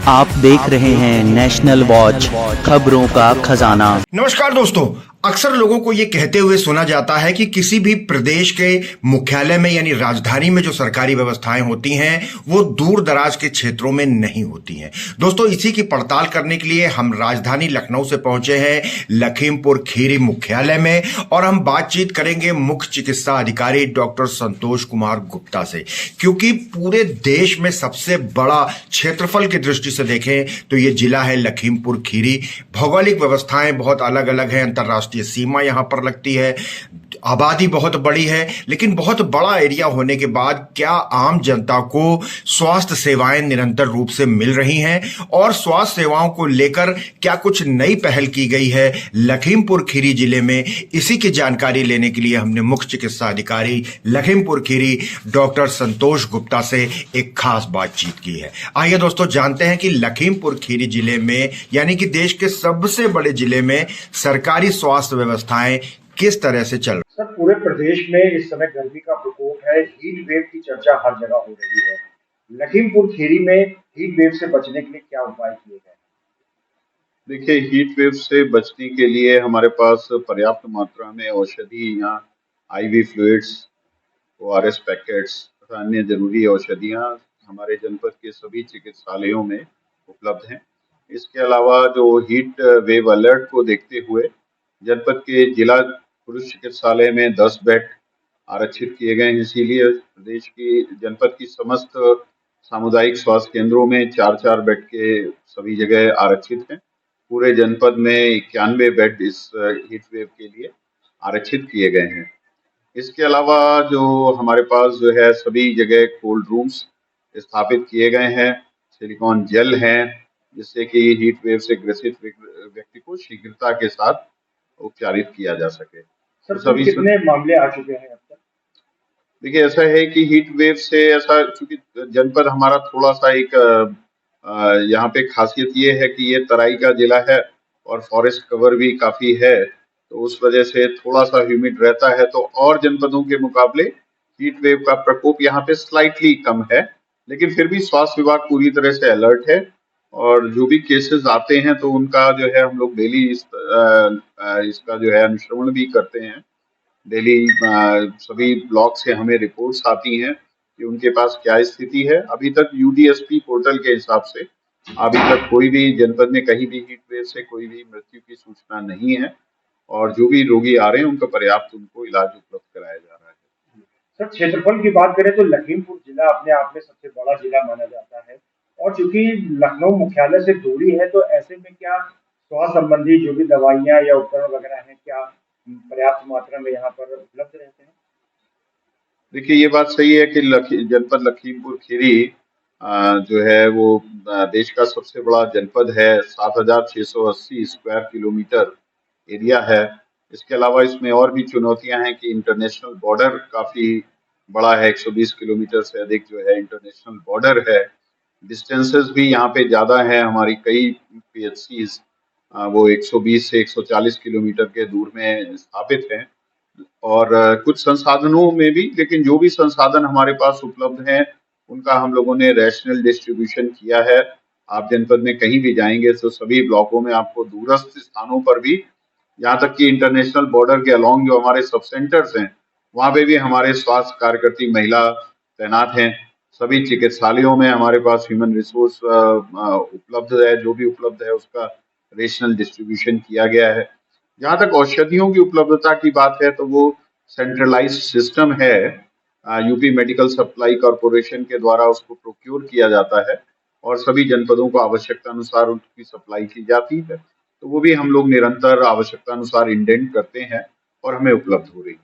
आप देख रहे हैं नेशनल वॉच, खबरों का खजाना। नमस्कार दोस्तों। अक्सर लोगों को ये कहते हुए सुना जाता है कि किसी भी प्रदेश के मुख्यालय में यानी राजधानी में जो सरकारी व्यवस्थाएं होती हैं वो दूर दराज के क्षेत्रों में नहीं होती हैं। दोस्तों, इसी की पड़ताल करने के लिए हम राजधानी लखनऊ से पहुंचे हैं लखीमपुर खीरी मुख्यालय में और हम बातचीत करेंगे मुख्य चिकित्सा अधिकारी डॉक्टर संतोष कुमार गुप्ता से, क्योंकि पूरे देश में सबसे बड़ा क्षेत्रफल की दृष्टि से देखें तो ये जिला है लखीमपुर खीरी। भौगोलिक व्यवस्थाएं बहुत अलग अलग हैं, अंतर्राष्ट्रीय सीमा यहां पर लगती है, आबादी बहुत बड़ी है, लेकिन बहुत बड़ा एरिया होने के बाद क्या आम जनता को स्वास्थ्य सेवाएं निरंतर रूप से मिल रही हैं और स्वास्थ्य सेवाओं को लेकर क्या कुछ नई पहल की गई है लखीमपुर खीरी जिले में, इसी की जानकारी लेने के लिए हमने मुख्य चिकित्सा अधिकारी लखीमपुर खीरी डॉक्टर संतोष गुप्ता से एक खास बातचीत की है। आइए दोस्तों जानते हैं कि लखीमपुर खीरी जिले में यानी कि देश के सबसे बड़े जिले में सरकारी स्वास्थ्य व्यवस्थाएं किस तरह से चल रही। सर, पूरे प्रदेश में इस समय गर्मी का प्रकोप है, हीट वेव की चर्चा हर जगह हो रही है। लखीमपुर खीरी में हीट वेव से बचने के लिए क्या उपाय किए गए? देखिए, हीट वेव से बचने के लिए हमारे पास पर्याप्त मात्रा में औषधि या आईवी फ्लूइड्स, ओआरएस पैकेट्स तथा अन्य जरूरी औषधियां हमारे जनपद के सभी चिकित्सालयों में उपलब्ध हैं। इसके अलावा जो हीट वेव अलर्ट को देखते हुए जनपद के जिला पुरुष चिकित्सालय में 10 बेड आरक्षित किए गए हैं। इसीलिए प्रदेश की जनपद की समस्त सामुदायिक स्वास्थ्य केंद्रों में 4-4 बेड के सभी जगह आरक्षित हैं। पूरे जनपद में 91 बेड इस हीट वेव के लिए आरक्षित किए गए हैं। इसके अलावा जो हमारे पास जो है सभी जगह कोल्ड रूम्स स्थापित किए गए हैं, सिलिकॉन जेल हैं, जिससे कि हीट वेव से ग्रसित व्यक्ति को शीघ्रता के साथ उपचारित किया जा सके। सर, तो कितने मामले आ चुके हैं अब तक? देखिए, ऐसा है कि हीट वेव से ऐसा, चूंकि जनपद हमारा थोड़ा सा एक यहाँ पे खासियत ये है कि ये तराई का जिला है और फॉरेस्ट कवर भी काफी है, तो उस वजह से थोड़ा सा ह्यूमिड रहता है, तो और जनपदों के मुकाबले हीट वेव का प्रकोप यहाँ पे स्लाइटली कम है। लेकिन फिर भी स्वास्थ्य विभाग पूरी तरह से अलर्ट है और जो भी केसेस आते हैं तो उनका जो है हम लोग डेली इसका जो है अनुश्रवण भी करते हैं। डेली सभी ब्लॉक से हमें रिपोर्ट्स आती हैं कि उनके पास क्या स्थिति है। अभी तक यूडीएसपी पोर्टल के हिसाब से अभी तक कोई भी जनपद में कहीं भी हीट वेव से कोई भी मृत्यु की सूचना नहीं है और जो भी रोगी आ रहे हैं उनका पर्याप्त उनको इलाज उपलब्ध कराया जा रहा है। सर, क्षेत्रफल की बात करें तो लखीमपुर जिला अपने आप में सबसे बड़ा जिला माना जाता है और चूंकि लखनऊ मुख्यालय से दूरी है, तो ऐसे में क्या स्वास्थ्य संबंधी जो भी दवाइयाँ या उपकरण वगैरह हैं, क्या पर्याप्त मात्रा में यहाँ पर उपलब्ध रहते हैं? देखिए, ये बात सही है कि जनपद लखीमपुर खीरी जो है वो देश का सबसे बड़ा जनपद है। 7,680 स्क्वायर किलोमीटर एरिया है। इसके अलावा इसमें और भी चुनौतियां हैं कि इंटरनेशनल बॉर्डर काफी बड़ा है, 120 किलोमीटर से अधिक जो है इंटरनेशनल बॉर्डर है। डिस्टेंसेस भी यहाँ पे ज्यादा है। हमारी कई पीएचसीज वो 120 से 140 किलोमीटर के दूर में स्थापित हैं और कुछ संसाधनों में भी, लेकिन जो भी संसाधन हमारे पास उपलब्ध हैं उनका हम लोगों ने रैशनल डिस्ट्रीब्यूशन किया है। आप जनपद में कहीं भी जाएंगे तो सभी ब्लॉकों में आपको दूरस्थ स्थानों पर भी, यहाँ तक कि इंटरनेशनल बॉर्डर के अलॉन्ग जो हमारे सब सेंटर्स हैं वहाँ पे भी हमारे स्वास्थ्य कार्यकर्ती महिला तैनात हैं। सभी चिकित्सालयों में हमारे पास ह्यूमन रिसोर्स उपलब्ध है। जो भी उपलब्ध है उसका रेशनल डिस्ट्रीब्यूशन किया गया है। जहाँ तक औषधियों की उपलब्धता की बात है तो वो सेंट्रलाइज्ड सिस्टम है, यूपी मेडिकल सप्लाई कॉरपोरेशन के द्वारा उसको प्रोक्योर किया जाता है और सभी जनपदों को आवश्यकता अनुसार उसकी सप्लाई की जाती है। तो वो भी हम लोग निरंतर आवश्यकता अनुसार इंडेंट करते हैं और हमें उपलब्ध हो रही है।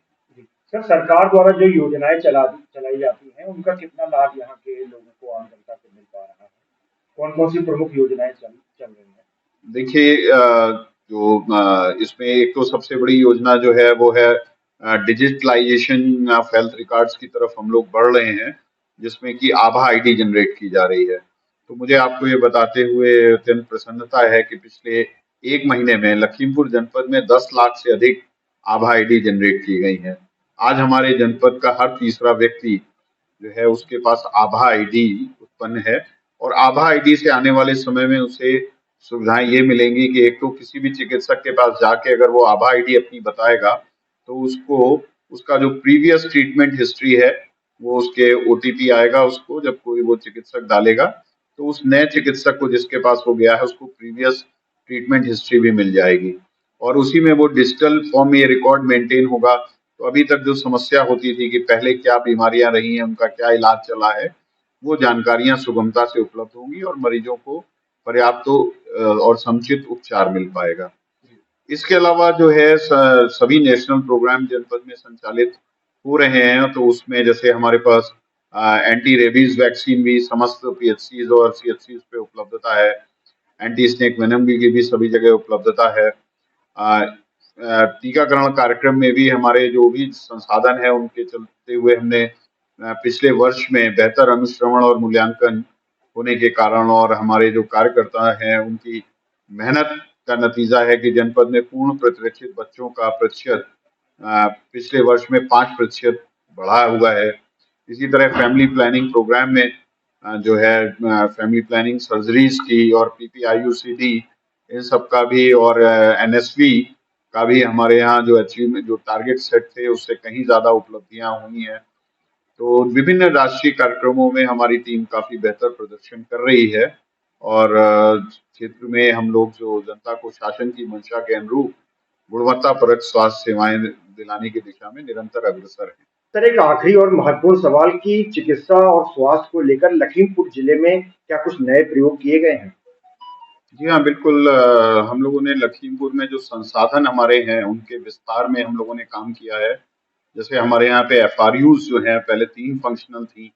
सर, सरकार द्वारा जो योजनाएं चलाई जाती हैं उनका कितना लाभ यहाँ के लोगों को, आम जनता को मिल पा रहा है? कौन कौन सी प्रमुख योजनाएं चल रही हैं? देखिए, जो इसमें एक तो सबसे बड़ी योजना जो है वो है डिजिटलाइजेशन ऑफ हेल्थ रिकॉर्ड्स की तरफ हम लोग बढ़ रहे हैं, जिसमें कि आभा आईडी जनरेट की जा रही है। तो मुझे आपको ये बताते हुए अत्यंत प्रसन्नता है कि पिछले एक महीने में लखीमपुर जनपद में 10 लाख से अधिक आभा आईडी जनरेट की गई हैं। आज हमारे जनपद का हर तीसरा व्यक्ति जो है उसके पास आभा आईडी उत्पन्न है और आभा आईडी से आने वाले समय में उसे सुविधाएं ये मिलेंगी कि एक तो किसी भी चिकित्सक के पास जाके अगर वो आभा आईडी अपनी बताएगा तो उसको उसका जो प्रीवियस ट्रीटमेंट हिस्ट्री है वो उसके ओटीपी आएगा उसको, जब कोई वो चिकित्सक डालेगा तो उस नए चिकित्सक को जिसके पास वो गया है उसको प्रीवियस ट्रीटमेंट हिस्ट्री भी मिल जाएगी और उसी में वो डिजिटल फॉर्म में ये रिकॉर्ड मेंटेन होगा। तो अभी तक जो समस्या होती थी कि पहले क्या बीमारियां रही हैं, उनका क्या इलाज चला है, वो जानकारियां सुगमता से उपलब्ध होंगी और मरीजों को पर्याप्त और समुचित उपचार मिल पाएगा। इसके अलावा जो है सभी नेशनल प्रोग्राम जनपद में संचालित हो रहे हैं, तो उसमें जैसे हमारे पास एंटी रेबीज वैक्सीन भी समस्त पीएचसीज और सीएचसीज पे उपलब्धता है। एंटी स्नेक वेनम की भी सभी जगह उपलब्धता है। टीकाकरण कार्यक्रम में भी हमारे जो भी संसाधन है उनके चलते हुए हमने पिछले वर्ष में बेहतर अनुश्रवण और मूल्यांकन होने के कारण और हमारे जो कार्यकर्ता हैं उनकी मेहनत का नतीजा है कि जनपद में पूर्ण प्रतिरक्षित बच्चों का प्रतिशत पिछले वर्ष में 5% बढ़ा हुआ है। इसी तरह फैमिली प्लानिंग प्रोग्राम में जो है फैमिली प्लानिंग सर्जरीज की और पीपीआईयूसीडी इन सब का भी और एनएसवी का भी हमारे यहाँ जो अचीवमेंट जो टारगेट सेट थे उससे कहीं ज्यादा उपलब्धियां हुई हैं। तो विभिन्न राष्ट्रीय कार्यक्रमों में हमारी टीम काफी बेहतर प्रदर्शन कर रही है और क्षेत्र में हम लोग जो जनता को शासन की मंशा के अनुरूप गुणवत्तापरक स्वास्थ्य सेवाएं दिलाने की दिशा में निरंतर अग्रसर हैं। सर, एक आखिरी और महत्वपूर्ण सवाल कि चिकित्सा और स्वास्थ्य को लेकर लखीमपुर जिले में क्या कुछ नए प्रयोग किए गए हैं? जी हाँ, बिल्कुल। हम लोगों ने लखीमपुर में जो संसाधन हमारे हैं उनके विस्तार में हम लोगों ने काम किया है। जैसे हमारे यहाँ पे एफआरयूज जो है पहले 3 फंक्शनल थी,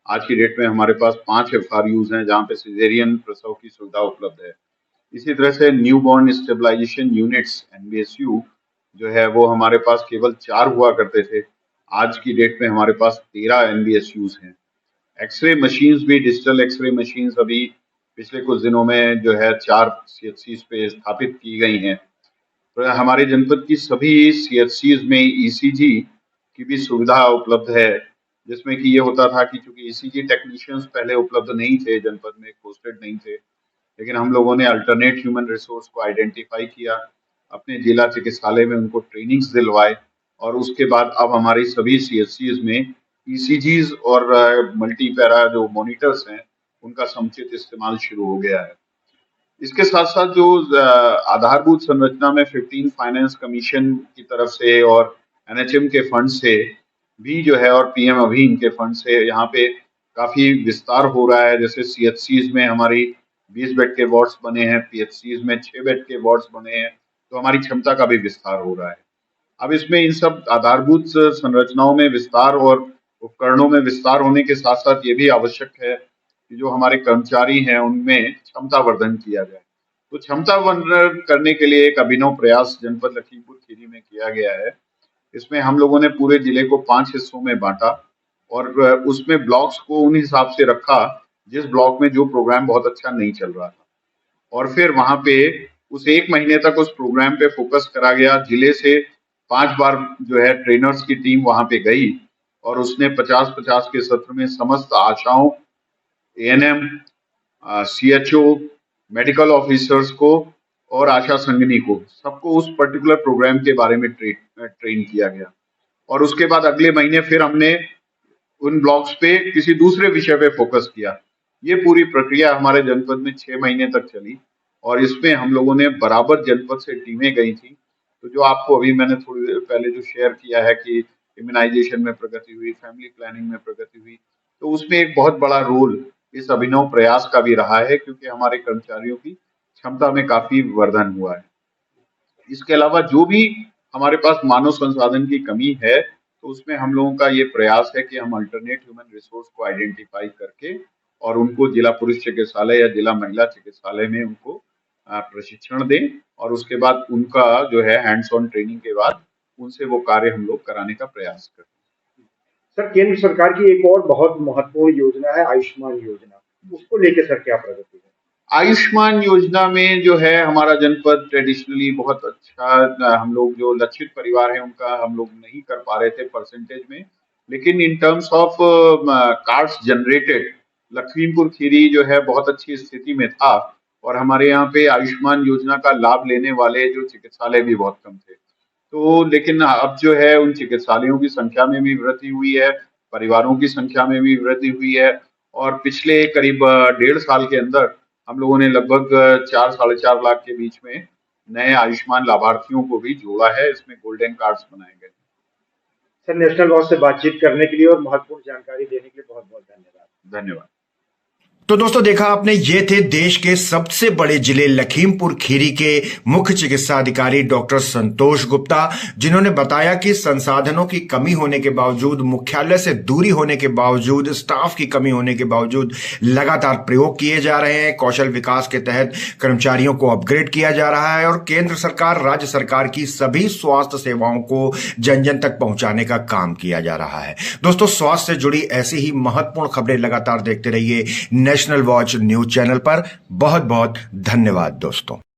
आज की डेट में हमारे पास 5 एफआरयूज हैं जहाँ पे सिजेरियन प्रसव की सुविधा उपलब्ध है। इसी तरह से न्यूबॉर्न स्टेबलाइजेशन यूनिट्स एनबीएसयू जो है वो हमारे पास केवल 4 हुआ करते थे, आज की डेट में हमारे पास 13 एनबीएसयूज हैं। एक्सरे मशीन्स भी, डिजिटल एक्सरे मशीन्स अभी पिछले कुछ दिनों में जो है 4 सीएचसीज पे स्थापित की गई हैं। तो हमारे जनपद की सभी सीएचसीज में ईसीजी की भी सुविधा उपलब्ध है, जिसमें कि ये होता था कि चूंकि ईसीजी टेक्नीशियंस पहले उपलब्ध नहीं थे जनपद में, पोस्टेड नहीं थे, लेकिन हम लोगों ने अल्टरनेट ह्यूमन रिसोर्स को आइडेंटिफाई किया, अपने जिला चिकित्सालय में उनको ट्रेनिंग्स दिलवाए और उसके बाद अब हमारी सभी सीएचसीज में ईसीजीज और मल्टीपैरा जो मॉनिटर्स हैं उनका समुचित इस्तेमाल शुरू हो गया है। इसके साथ साथ जो आधारभूत संरचना में 15 फाइनेंस कमीशन की तरफ से और एनएचएम के फंड से भी जो है और पीएम अभियान के फंड से यहाँ पे काफी विस्तार हो रहा है। जैसे सीएचसीज में हमारी 20 बेड के वार्ड्स बने हैं, पीएचसीज में 6 बेड के वार्ड्स बने हैं, तो हमारी क्षमता का भी विस्तार हो रहा है। अब इसमें इन सब आधारभूत संरचनाओं में विस्तार और उपकरणों में विस्तार होने के साथ साथ ये भी आवश्यक है कि जो हमारे कर्मचारी हैं उनमें क्षमता वर्धन किया जाए। तो क्षमता वर्धन करने के लिए एक अभिनव प्रयास जनपद लखीमपुर खीरी में किया गया है। इसमें हम लोगों ने पूरे जिले को 5 हिस्सों में बांटा और उसमें ब्लॉक्स को उन हिसाब से रखा जिस ब्लॉक में जो प्रोग्राम बहुत अच्छा नहीं चल रहा था, और फिर वहां पे उस 1 महीने तक उस प्रोग्राम पे फोकस करा गया। जिले से 5 बार जो है ट्रेनर्स की टीम वहां पे गई और उसने 50-50 के सत्र में समस्त आशाओं, एएनएम, सीएचओ, मेडिकल ऑफिसर्स को और आशा संगिनी को सबको उस पर्टिकुलर प्रोग्राम के बारे में ट्रेन किया गया और उसके बाद अगले महीने फिर हमने उन ब्लॉक्स पे किसी दूसरे विषय पे फोकस किया। ये पूरी प्रक्रिया हमारे जनपद में 6 महीने तक चली और इसमें हम लोगों ने बराबर जनपद से टीमें गई थी। तो जो आपको अभी मैंने थोड़ी देर पहले जो शेयर किया है कि इम्यूनाइजेशन में प्रगति हुई, फैमिली प्लानिंग में प्रगति हुई, तो उसमें एक बहुत बड़ा रोल इस अभिनव प्रयास का भी रहा है क्योंकि हमारे कर्मचारियों की क्षमता में काफी वर्धन हुआ है। इसके अलावा जो भी हमारे पास मानव संसाधन की कमी है तो उसमें हम लोगों का ये प्रयास है कि हम अल्टरनेट ह्यूमन रिसोर्स को आइडेंटिफाई करके और उनको जिला पुरुष चिकित्सालय या जिला महिला चिकित्सालय में उनको प्रशिक्षण दें और उसके बाद उनका जो है हैंड्स ऑन ट्रेनिंग के बाद उनसे वो कार्य हम लोग कराने का प्रयास करें। सर, केंद्र सरकार की एक और बहुत महत्वपूर्ण योजना है आयुष्मान योजना, उसको लेके सर क्या प्रगति है? आयुष्मान योजना में जो है हमारा जनपद ट्रेडिशनली बहुत अच्छा, हम लोग जो लक्षित परिवार हैं उनका हम लोग नहीं कर पा रहे थे परसेंटेज में, लेकिन in terms of cards generated Lakhimpur Kheri जो है बहुत अच्छी स्थिति में था और हमारे यहाँ पे आयुष्मान योजना का लाभ लेने वाले जो चिकित्सालय भी बहुत कम थे। तो लेकिन अब जो है उन चिकित्सालयों की संख्या में भी वृद्धि हुई है, परिवारों की संख्या में भी वृद्धि हुई है और पिछले करीब 1.5 साल के अंदर हम लोगों ने लगभग 4 साढ़े 4 लाख के बीच में नए आयुष्मान लाभार्थियों को भी जोड़ा है। इसमें गोल्डन कार्ड्स बनाए गए। सर, नेशनल वॉच से बातचीत करने के लिए और महत्वपूर्ण जानकारी देने के लिए बहुत बहुत धन्यवाद। धन्यवाद। तो दोस्तों देखा आपने, ये थे देश के सबसे बड़े जिले लखीमपुर खीरी के मुख्य चिकित्सा अधिकारी डॉक्टर संतोष गुप्ता, जिन्होंने बताया कि संसाधनों की कमी होने के बावजूद, मुख्यालय से दूरी होने के बावजूद, स्टाफ की कमी होने के बावजूद लगातार प्रयोग किए जा रहे हैं। कौशल विकास के तहत कर्मचारियों को अपग्रेड किया जा रहा है और केंद्र सरकार, राज्य सरकार की सभी स्वास्थ्य सेवाओं को जन जन तक पहुंचाने का काम किया जा रहा है। दोस्तों, स्वास्थ्य से जुड़ी ऐसी ही महत्वपूर्ण खबरें लगातार देखते रहिए नेशनल वॉच न्यूज चैनल पर। बहुत बहुत धन्यवाद दोस्तों।